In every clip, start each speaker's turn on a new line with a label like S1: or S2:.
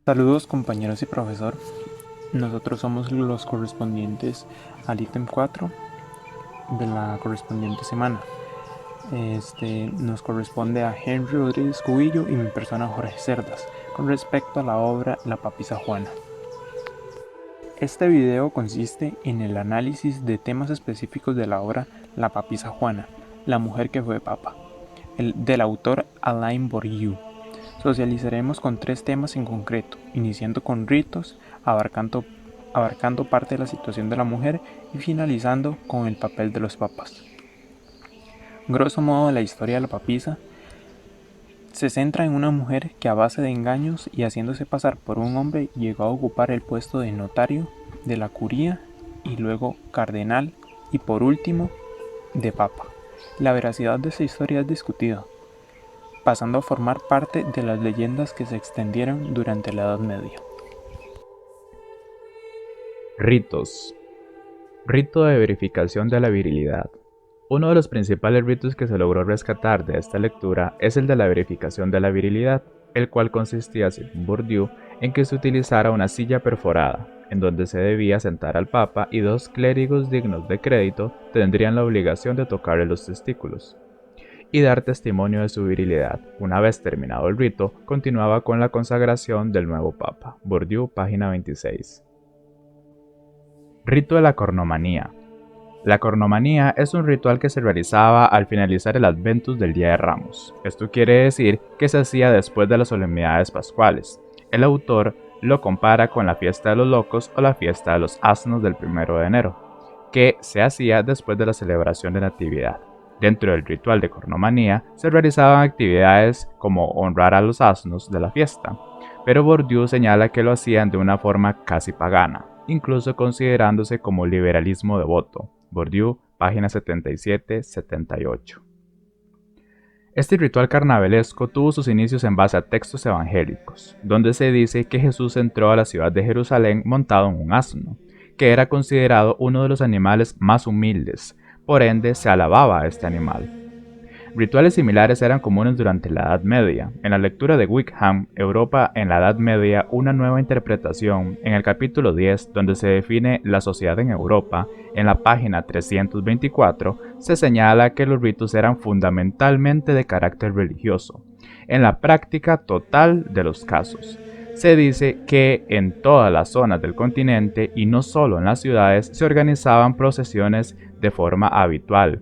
S1: Saludos compañeros y profesor, nosotros somos los correspondientes al ítem 4 de la correspondiente semana. Nos corresponde a Henry Rodríguez Cubillo y mi persona Jorge Cerdas, con respecto a la obra La Papisa Juana. Este video consiste en el análisis de temas específicos de la obra La Papisa Juana, la mujer que fue papa, del autor Alain Bourdieu. Socializaremos con 3 temas en concreto, iniciando con ritos, abarcando parte de la situación de la mujer y finalizando con el papel de los papas. Grosso modo, la historia de la papisa se centra en una mujer que a base de engaños y haciéndose pasar por un hombre llegó a ocupar el puesto de notario de la curía y luego cardenal y por último de papa. La veracidad de esta historia es discutida, pasando a formar parte de las leyendas que se extendieron durante la Edad Media.
S2: Ritos. Rito de verificación de la virilidad. Uno de los principales ritos que se logró rescatar de esta lectura es el de la verificación de la virilidad, el cual consistía, según Bourdieu, en que se utilizara una silla perforada, en donde se debía sentar al Papa y 2 clérigos dignos de crédito tendrían la obligación de tocarle los testículos y dar testimonio de su virilidad. Una vez terminado el rito, continuaba con la consagración del nuevo Papa. Bourdieu, página 26. Rito de la cornomanía. La cornomanía es un ritual que se realizaba al finalizar el Adventus del Día de Ramos. Esto quiere decir que se hacía después de las solemnidades pascuales. El autor lo compara con la fiesta de los locos o la fiesta de los asnos del 1 de enero, que se hacía después de la celebración de Natividad. Dentro del ritual de cornomanía se realizaban actividades como honrar a los asnos de la fiesta, pero Bourdieu señala que lo hacían de una forma casi pagana, incluso considerándose como liberalismo devoto. Bourdieu, páginas 77-78. Este ritual carnavalesco tuvo sus inicios en base a textos evangélicos, donde se dice que Jesús entró a la ciudad de Jerusalén montado en un asno, que era considerado uno de los animales más humildes, por ende se alababa a este animal. Rituales similares eran comunes durante la Edad Media. En la lectura de Wickham, Europa en la Edad Media, una nueva interpretación, en el capítulo 10, donde se define la sociedad en Europa, en la página 324, se señala que los ritos eran fundamentalmente de carácter religioso, en la práctica total de los casos. Se dice que en todas las zonas del continente y no solo en las ciudades se organizaban procesiones de forma habitual,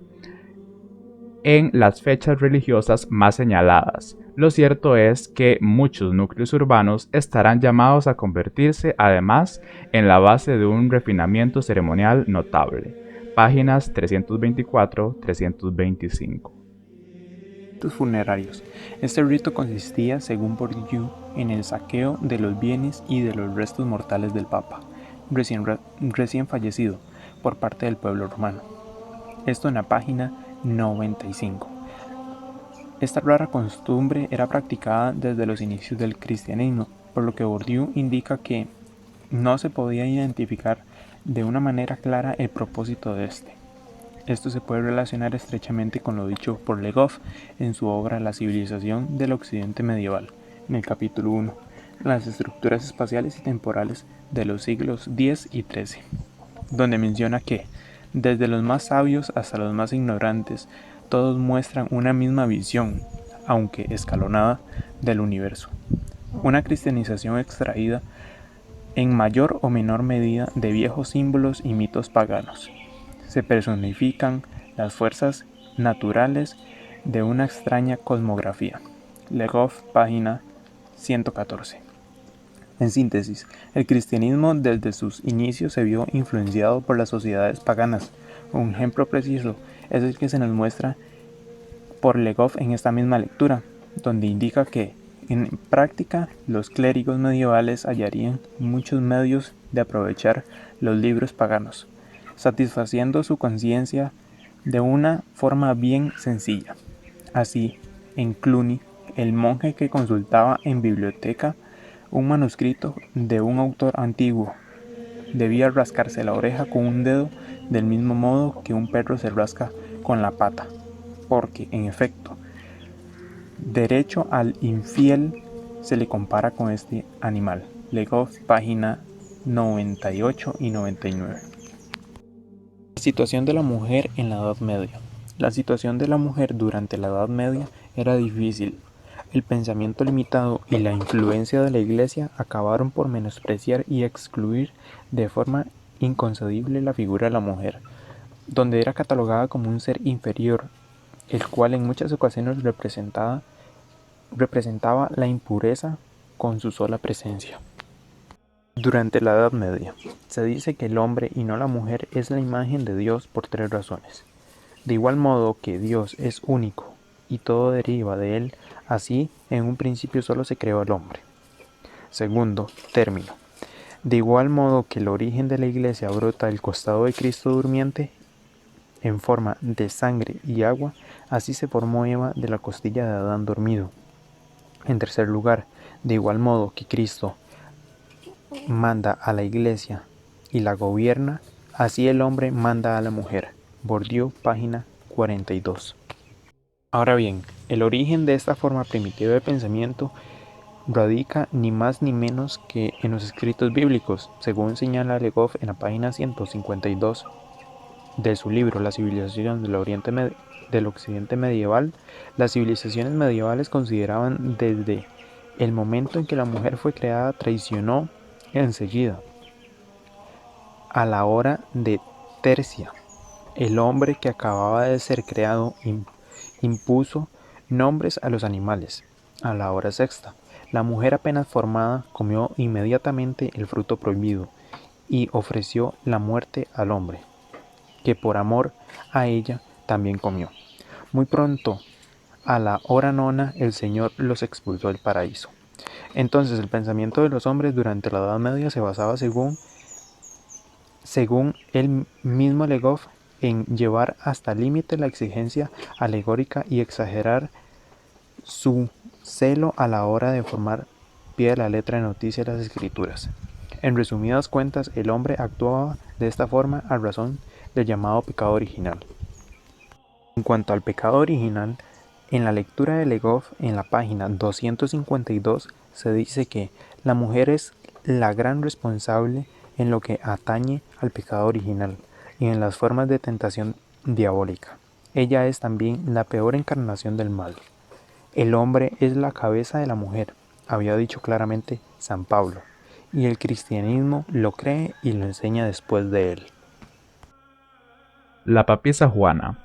S2: en las fechas religiosas más señaladas. Lo cierto es que muchos núcleos urbanos estarán llamados a convertirse además en la base de un refinamiento ceremonial notable. Páginas 324-325.
S1: Ritos funerarios. Este rito consistía, según Bourdieu, en el saqueo de los bienes y de los restos mortales del Papa, recién fallecido, por parte del pueblo romano. Esto en la página 95. Esta rara costumbre era practicada desde los inicios del cristianismo, por lo que Bourdieu indica que no se podía identificar de una manera clara el propósito de este. Esto se puede relacionar estrechamente con lo dicho por Le Goff en su obra La civilización del occidente medieval, en el capítulo 1, las estructuras espaciales y temporales de los siglos X y XIII, donde menciona que desde los más sabios hasta los más ignorantes, todos muestran una misma visión, aunque escalonada, del universo. Una cristianización extraída en mayor o menor medida de viejos símbolos y mitos paganos. Se personifican las fuerzas naturales de una extraña cosmografía. Le Goff, página 114. En síntesis, el cristianismo desde sus inicios se vio influenciado por las sociedades paganas. Un ejemplo preciso es el que se nos muestra por Le Goff en esta misma lectura, donde indica que, en práctica, los clérigos medievales hallarían muchos medios de aprovechar los libros paganos, satisfaciendo su conciencia de una forma bien sencilla. Así, en Cluny, el monje que consultaba en biblioteca un manuscrito de un autor antiguo debía rascarse la oreja con un dedo del mismo modo que un perro se rasca con la pata, porque, en efecto, derecho al infiel se le compara con este animal. Legoff, página 98 y 99. La situación de la mujer en la Edad Media. La situación de la mujer durante la Edad Media era difícil. El pensamiento limitado y la influencia de la Iglesia acabaron por menospreciar y excluir de forma inconcebible la figura de la mujer, donde era catalogada como un ser inferior, el cual en muchas ocasiones representaba la impureza con su sola presencia. Durante la Edad Media, se dice que el hombre y no la mujer es la imagen de Dios por 3 razones. De igual modo que Dios es único y todo deriva de él, así en un principio solo se creó el hombre. Segundo término. De igual modo que el origen de la Iglesia brota del costado de Cristo durmiente en forma de sangre y agua, así se formó Eva de la costilla de Adán dormido. En tercer lugar, de igual modo que Cristo manda a la Iglesia y la gobierna, así el hombre manda a la mujer. Bourdieu, página 42. Ahora bien, el origen de esta forma primitiva de pensamiento radica ni más ni menos que en los escritos bíblicos, según señala Legoff en la página 152 de su libro La civilización del Occidente medieval. Las civilizaciones medievales consideraban desde el momento en que la mujer fue creada traicionó enseguida. A la hora de tercia, el hombre que acababa de ser creado impuso nombres a los animales. A la hora sexta, la mujer apenas formada comió inmediatamente el fruto prohibido y ofreció la muerte al hombre, que por amor a ella también comió. Muy pronto, a la hora nona, el Señor los expulsó del paraíso. Entonces el pensamiento de los hombres durante la Edad Media se basaba, según el mismo Legoff, en llevar hasta límite la exigencia alegórica y exagerar su celo a la hora de formar pie de la letra de noticia de las escrituras. En resumidas cuentas, el hombre actuaba de esta forma a razón del llamado pecado original. En cuanto al pecado original, en la lectura de Legoff, en la página 252, se dice que la mujer es la gran responsable en lo que atañe al pecado original y en las formas de tentación diabólica. Ella es también la peor encarnación del mal. El hombre es la cabeza de la mujer, había dicho claramente San Pablo, y el cristianismo lo cree y lo enseña después de él.
S2: La papisa Juana.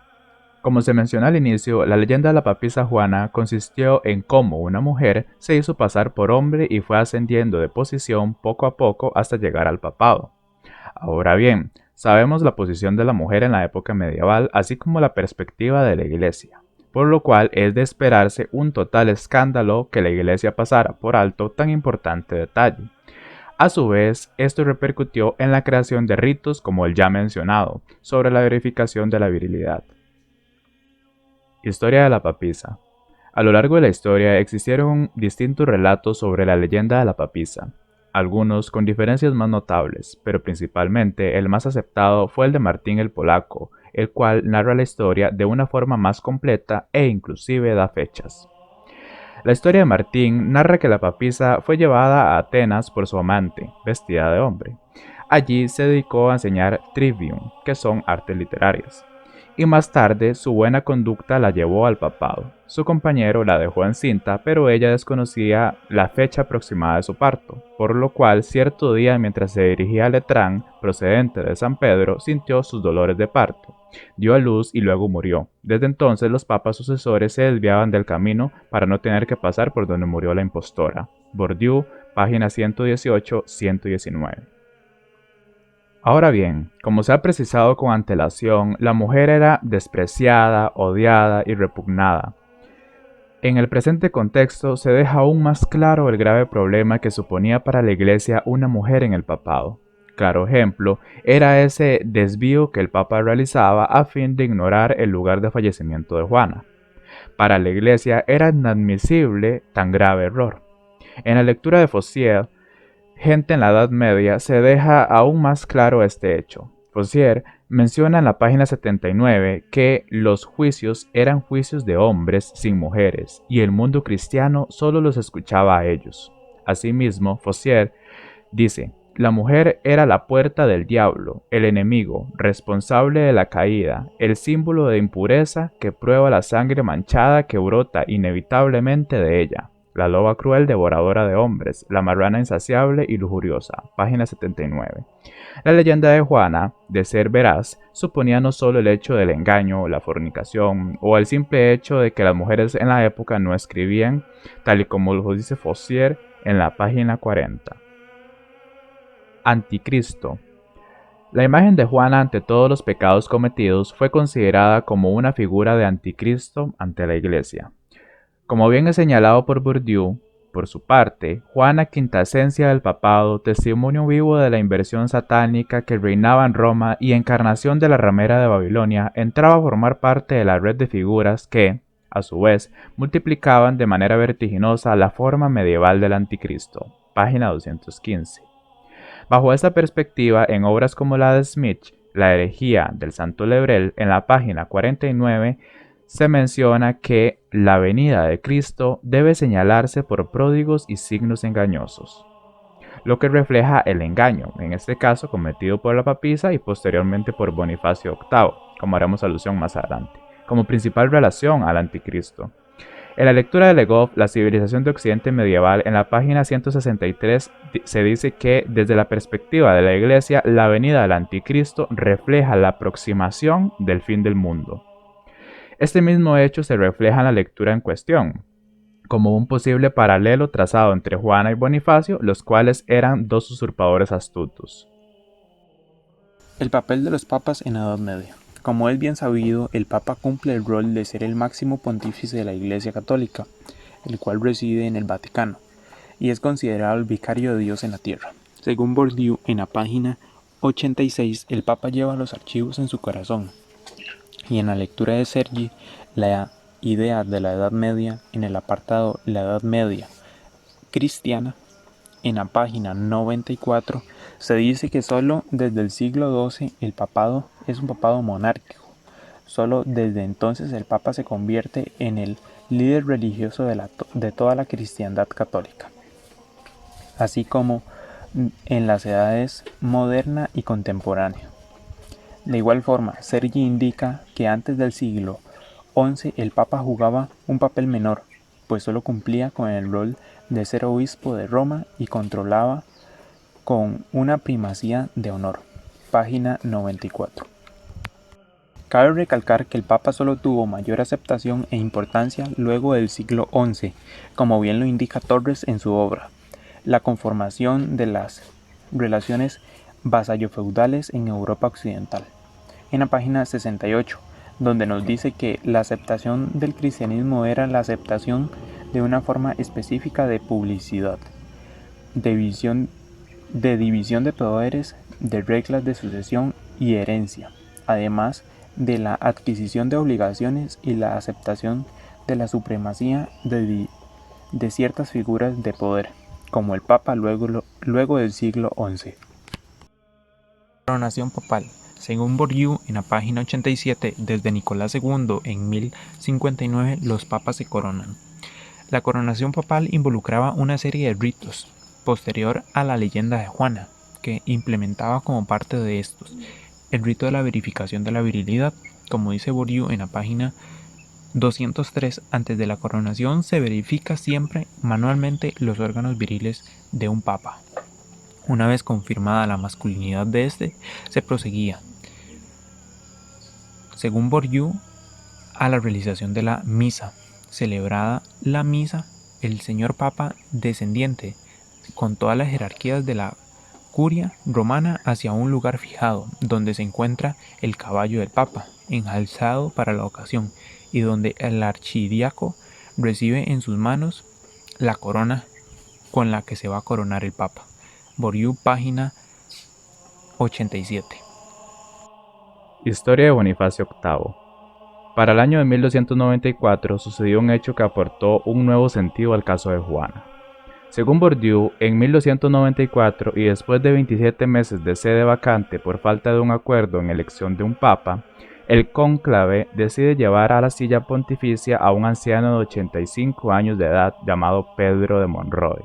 S2: Como se mencionó al inicio, la leyenda de la papisa Juana consistió en cómo una mujer se hizo pasar por hombre y fue ascendiendo de posición poco a poco hasta llegar al papado. Ahora bien, sabemos la posición de la mujer en la época medieval, así como la perspectiva de la Iglesia, por lo cual es de esperarse un total escándalo que la Iglesia pasara por alto tan importante detalle. A su vez, esto repercutió en la creación de ritos como el ya mencionado, sobre la verificación de la virilidad. Historia de la papisa. A lo largo de la historia existieron distintos relatos sobre la leyenda de la papisa, algunos con diferencias más notables, pero principalmente el más aceptado fue el de Martín el Polaco, el cual narra la historia de una forma más completa e inclusive da fechas. La historia de Martín narra que la papisa fue llevada a Atenas por su amante, vestida de hombre. Allí se dedicó a enseñar trivium, que son artes literarias, y más tarde su buena conducta la llevó al papado. Su compañero la dejó encinta, pero ella desconocía la fecha aproximada de su parto, por lo cual cierto día mientras se dirigía a Letrán, procedente de San Pedro, sintió sus dolores de parto. Dio a luz y luego murió. Desde entonces los papas sucesores se desviaban del camino para no tener que pasar por donde murió la impostora. Bourdieu, página 118-119. Ahora bien, como se ha precisado con antelación, la mujer era despreciada, odiada y repugnada. En el presente contexto se deja aún más claro el grave problema que suponía para la Iglesia una mujer en el papado. Claro ejemplo era ese desvío que el Papa realizaba a fin de ignorar el lugar de fallecimiento de Juana. Para la Iglesia era inadmisible tan grave error. En la lectura de Fossier, Gente en la Edad Media, se deja aún más claro este hecho. Fossier menciona en la página 79 que los juicios eran juicios de hombres sin mujeres y el mundo cristiano solo los escuchaba a ellos. Asimismo, Fossier dice: la mujer era la puerta del diablo, el enemigo, responsable de la caída, el símbolo de impureza que prueba la sangre manchada que brota inevitablemente de ella, la loba cruel devoradora de hombres, la marrana insaciable y lujuriosa. Página 79. La leyenda de Juana, de ser veraz, suponía no solo el hecho del engaño, la fornicación, o el simple hecho de que las mujeres en la época no escribían, tal y como lo dice Fossier en la página 40. Anticristo. La imagen de Juana ante todos los pecados cometidos fue considerada como una figura de Anticristo ante la Iglesia. Como bien es señalado por Bourdieu, por su parte, Juana, quinta esencia del papado, testimonio vivo de la inversión satánica que reinaba en Roma y encarnación de la ramera de Babilonia, entraba a formar parte de la red de figuras que, a su vez, multiplicaban de manera vertiginosa la forma medieval del Anticristo. Página 215. Bajo esta perspectiva, en obras como la de Smith, La herejía del Santo Lebrel, en la página 49, se menciona que la venida de Cristo debe señalarse por pródigos y signos engañosos, lo que refleja el engaño, en este caso cometido por la papisa y posteriormente por Bonifacio VIII, como haremos alusión más adelante, como principal relación al Anticristo. En la lectura de Le Goff, La civilización de Occidente medieval, en la página 163 se dice que, desde la perspectiva de la Iglesia, la venida del Anticristo refleja la aproximación del fin del mundo. Este mismo hecho se refleja en la lectura en cuestión, como un posible paralelo trazado entre Juana y Bonifacio, los cuales eran dos usurpadores astutos.
S1: El papel de los papas en la Edad Media. Como es bien sabido, el Papa cumple el rol de ser el máximo pontífice de la Iglesia Católica, el cual reside en el Vaticano, y es considerado el vicario de Dios en la tierra. Según Bourdieu, en la página 86, el Papa lleva los archivos en su corazón, y en la lectura de Sergi, la idea de la Edad Media, en el apartado La Edad Media cristiana, en la página 94, se dice que solo desde el siglo XII el papado es un papado monárquico. Solo desde entonces el Papa se convierte en el líder religioso de toda la cristiandad católica, así como en las edades moderna y contemporánea. De igual forma, Sergi indica que antes del siglo XI el Papa jugaba un papel menor, pues solo cumplía con el rol de ser obispo de Roma y controlaba con una primacía de honor. Página 94. Cabe recalcar que el Papa solo tuvo mayor aceptación e importancia luego del siglo XI, como bien lo indica Torres en su obra, La conformación de las relaciones vasallo-feudales en Europa Occidental, en la página 68, donde nos dice que la aceptación del cristianismo era la aceptación de una forma específica de publicidad, de división de poderes, de reglas de sucesión y herencia, además de la adquisición de obligaciones y la aceptación de la supremacía de ciertas figuras de poder, como el Papa luego del siglo XI. Coronación papal. Según Bourdieu, en la página 87, desde Nicolás II en 1059 los papas se coronan. La coronación papal involucraba una serie de ritos, posterior a la leyenda de Juana, que implementaba como parte de estos el rito de la verificación de la virilidad. Como dice Bourdieu en la página 203, antes de la coronación se verifica siempre manualmente los órganos viriles de un papa. Una vez confirmada la masculinidad de este, se proseguía, según Bourdieu, a la realización de la misa. Celebrada la misa, el señor Papa descendiente, con todas las jerarquías de la curia romana, hacia un lugar fijado, donde se encuentra el caballo del Papa, enjalzado para la ocasión, y donde el archidiácono recibe en sus manos la corona con la que se va a coronar el Papa. Bourdieu, página 87.
S2: Historia de Bonifacio VIII. Para el año de 1294 sucedió un hecho que aportó un nuevo sentido al caso de Juana. Según Bourdieu, en 1294 y después de 27 meses de sede vacante por falta de un acuerdo en elección de un papa, el cónclave decide llevar a la silla pontificia a un anciano de 85 años de edad llamado Pedro de Monroy.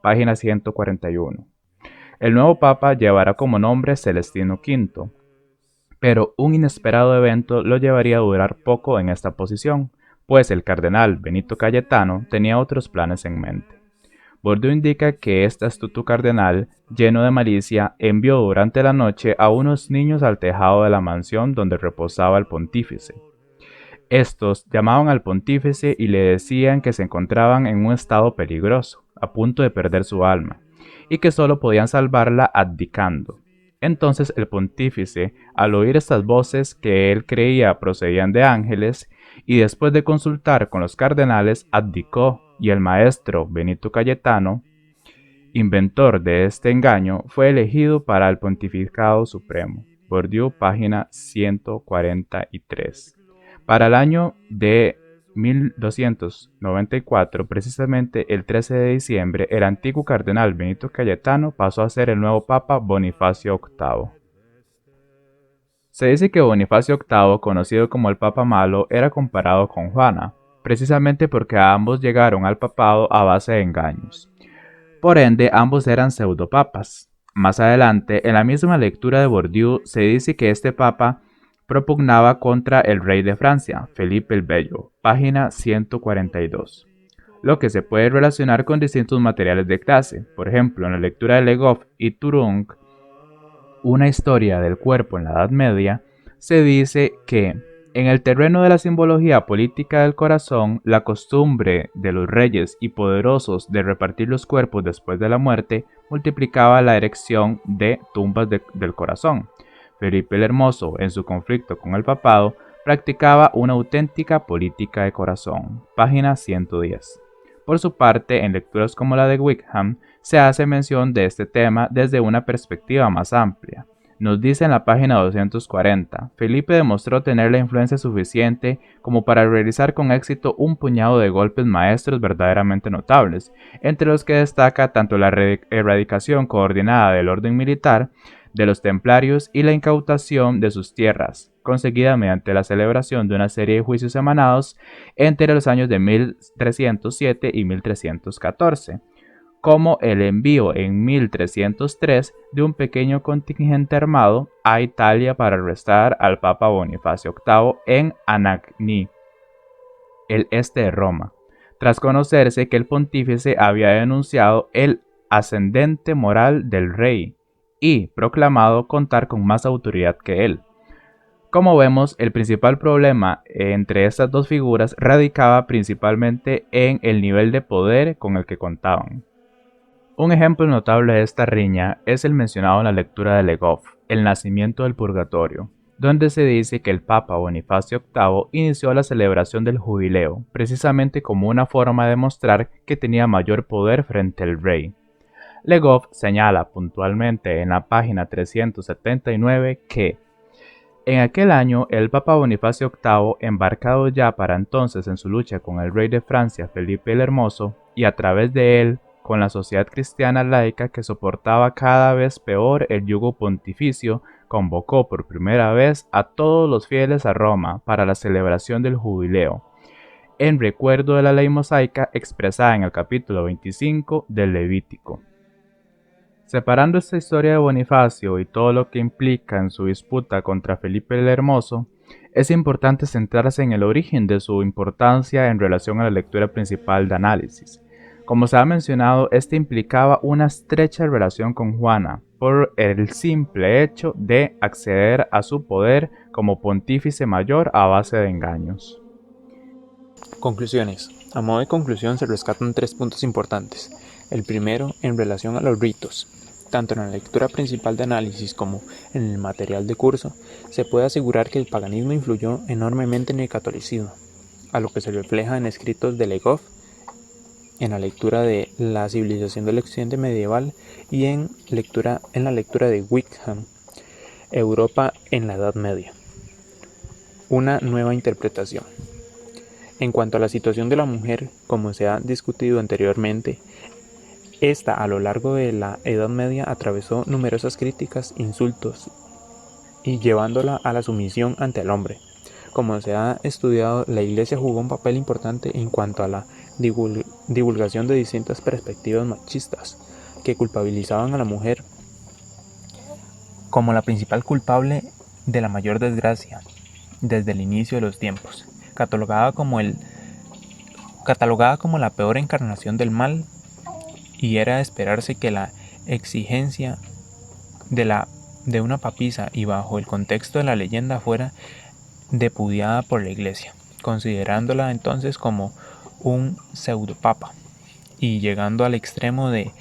S2: Página 141. El nuevo papa llevará como nombre Celestino V, pero un inesperado evento lo llevaría a durar poco en esta posición, pues el cardenal Benito Cayetano tenía otros planes en mente. Bourdieu indica que este astuto cardenal, lleno de malicia, envió durante la noche a unos niños al tejado de la mansión donde reposaba el pontífice. Estos llamaban al pontífice y le decían que se encontraban en un estado peligroso, a punto de perder su alma, y que solo podían salvarla abdicando. Entonces el pontífice, al oír estas voces que él creía procedían de ángeles, y después de consultar con los cardenales, abdicó, y el maestro Benito Cayetano, inventor de este engaño, fue elegido para el pontificado supremo. Bourdieu, página 143. Para el año de 1294, precisamente el 13 de diciembre, el antiguo cardenal Benito Cayetano pasó a ser el nuevo papa Bonifacio VIII. Se dice que Bonifacio VIII, conocido como el Papa Malo, era comparado con Juana, precisamente porque ambos llegaron al papado a base de engaños. Por ende, ambos eran pseudopapas. Más adelante, en la misma lectura de Bourdieu, se dice que este papa propugnaba contra el rey de Francia, Felipe el Bello, página 142. Lo que se puede relacionar con distintos materiales de clase. Por ejemplo, en la lectura de Le Goff y Turung, una historia del cuerpo en la Edad Media, se dice que, en el terreno de la simbología política del corazón, la costumbre de los reyes y poderosos de repartir los cuerpos después de la muerte multiplicaba la erección de tumbas del corazón. Felipe el Hermoso, en su conflicto con el papado, practicaba una auténtica política de corazón. Página 110. Por su parte, en lecturas como la de Wickham, se hace mención de este tema desde una perspectiva más amplia. Nos dice en la página 240, Felipe demostró tener la influencia suficiente como para realizar con éxito un puñado de golpes maestros verdaderamente notables, entre los que destaca tanto la erradicación coordinada del orden militar, de los templarios y la incautación de sus tierras, conseguida mediante la celebración de una serie de juicios emanados entre los años de 1307 y 1314, como el envío en 1303 de un pequeño contingente armado a Italia para arrestar al Papa Bonifacio VIII en Anagni, el este de Roma, tras conocerse que el pontífice había denunciado el ascendente moral del rey y proclamado contar con más autoridad que él. Como vemos, el principal problema entre estas dos figuras radicaba principalmente en el nivel de poder con el que contaban. Un ejemplo notable de esta riña es el mencionado en la lectura de Le Goff, El nacimiento del purgatorio, donde se dice que el Papa Bonifacio VIII inició la celebración del jubileo, precisamente como una forma de demostrar que tenía mayor poder frente al rey. Le Goff señala puntualmente en la página 379 que en aquel año el Papa Bonifacio VIII, embarcado ya para entonces en su lucha con el rey de Francia Felipe el Hermoso, y a través de él con la sociedad cristiana laica que soportaba cada vez peor el yugo pontificio, convocó por primera vez a todos los fieles a Roma para la celebración del jubileo, en recuerdo de la ley mosaica expresada en el capítulo 25 del Levítico. Separando esta historia de Bonifacio y todo lo que implica en su disputa contra Felipe el Hermoso, es importante centrarse en el origen de su importancia en relación a la lectura principal de análisis. Como se ha mencionado, este implicaba una estrecha relación con Juana, por el simple hecho de acceder a su poder como pontífice mayor a base de engaños.
S1: Conclusiones. A modo de conclusión se rescatan 3 puntos importantes. El primero, en relación a los ritos. Tanto en la lectura principal de análisis como en el material de curso, se puede asegurar que el paganismo influyó enormemente en el catolicismo, a lo que se refleja en escritos de Le Goff, en la lectura de La civilización del occidente medieval y en la lectura de Wickham, Europa en la Edad Media. Una nueva interpretación. En cuanto a la situación de la mujer, como se ha discutido anteriormente, Esta, a lo largo de la Edad Media, atravesó numerosas críticas, insultos y llevándola a la sumisión ante el hombre. Como se ha estudiado, la Iglesia jugó un papel importante en cuanto a la divulgación de distintas perspectivas machistas que culpabilizaban a la mujer como la principal culpable de la mayor desgracia desde el inicio de los tiempos, catalogada como la peor encarnación del mal, y era de esperarse que la exigencia de una papisa y bajo el contexto de la leyenda fuera depudiada por la Iglesia, considerándola entonces como un pseudopapa y llegando al extremo de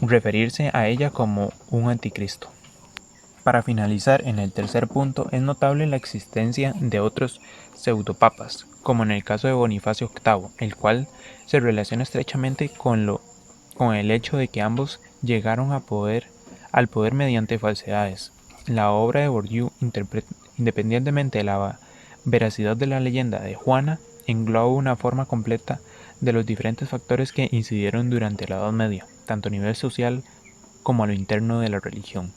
S1: referirse a ella como un anticristo. Para finalizar, en el tercer punto es notable la existencia de otros pseudopapas, como en el caso de Bonifacio VIII, el cual se relaciona estrechamente con el hecho de que ambos llegaron al poder mediante falsedades. La obra de Bourdieu, independientemente de la veracidad de la leyenda de Juana, engloba una forma completa de los diferentes factores que incidieron durante la Edad Media, tanto a nivel social como a lo interno de la religión.